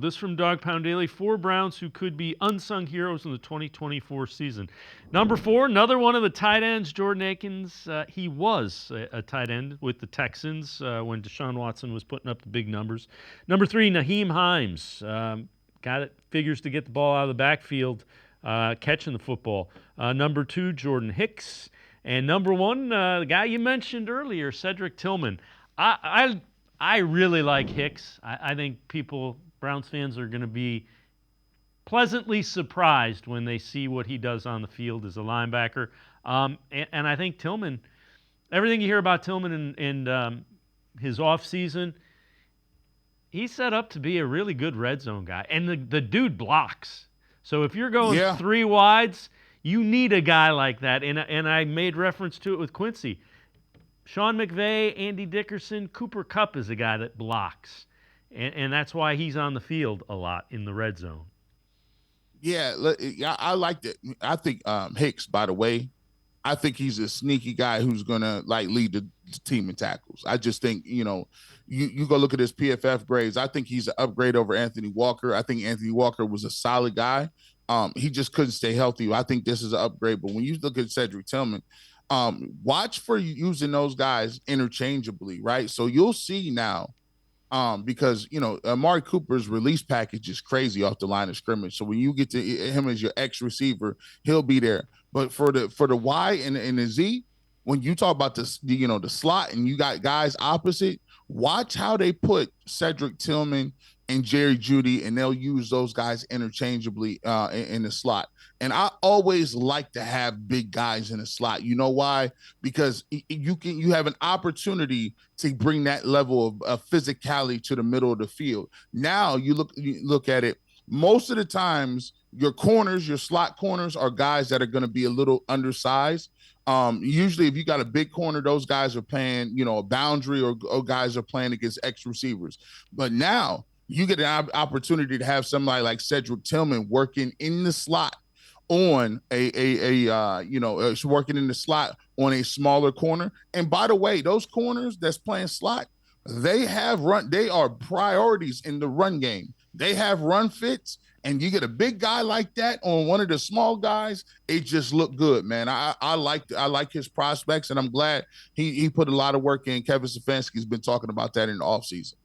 This from Dog Pound Daily. 4 Browns who could be unsung heroes in the 2024 season. Number 4, another one of the tight ends, Jordan Akins. He was a tight end with the Texans when Deshaun Watson was putting up the big numbers. Number 3, Naheem Himes. Guy that figures to get the ball out of the backfield, catching the football. Number 2, Jordan Hicks. And number 1, the guy you mentioned earlier, Cedric Tillman. I really like Hicks. I think Browns fans are going to be pleasantly surprised when they see what he does on the field as a linebacker. And I think Tillman, everything you hear about Tillman in his offseason, he's set up to be a really good red zone guy. And the dude blocks. So if you're going 3 wides, you need a guy like that. And I made reference to it with Quincy. Sean McVay, Andy Dickerson, Cooper Kupp is a guy that blocks. And that's why he's on the field a lot in the red zone. Yeah, I like that. I think Hicks, by the way, I think he's a sneaky guy who's going to lead the team in tackles. I just think, you go look at his PFF grades. I think he's an upgrade over Anthony Walker. I think Anthony Walker was a solid guy. He just couldn't stay healthy. I think this is an upgrade. But when you look at Cedric Tillman, watch for using those guys interchangeably, right? So you'll see now, because Amari Cooper's release package is crazy off the line of scrimmage. So when you get to him as your X receiver, he'll be there. But for the Y and the Z, when you talk about the slot and you got guys opposite, watch how they put Cedric Tillman and Jerry Jeudy, and they'll use those guys interchangeably in the slot. And I always like to have big guys in the slot. You know why? Because you have an opportunity to bring that level of physicality to the middle of the field. Now you look at it. Most of the times, your slot corners are guys that are going to be a little undersized. Usually if you got a big corner, those guys are playing, a boundary or guys are playing against X receivers. But now you get an opportunity to have somebody like Cedric Tillman working in the slot on working in the slot on a smaller corner. And by the way, those corners that's playing slot, they are priorities in the run game. They have run fits, and you get a big guy like that on one of the small guys, it just looked good, man. I like his prospects, and I'm glad he put a lot of work in. Kevin Stefanski's been talking about that in the offseason.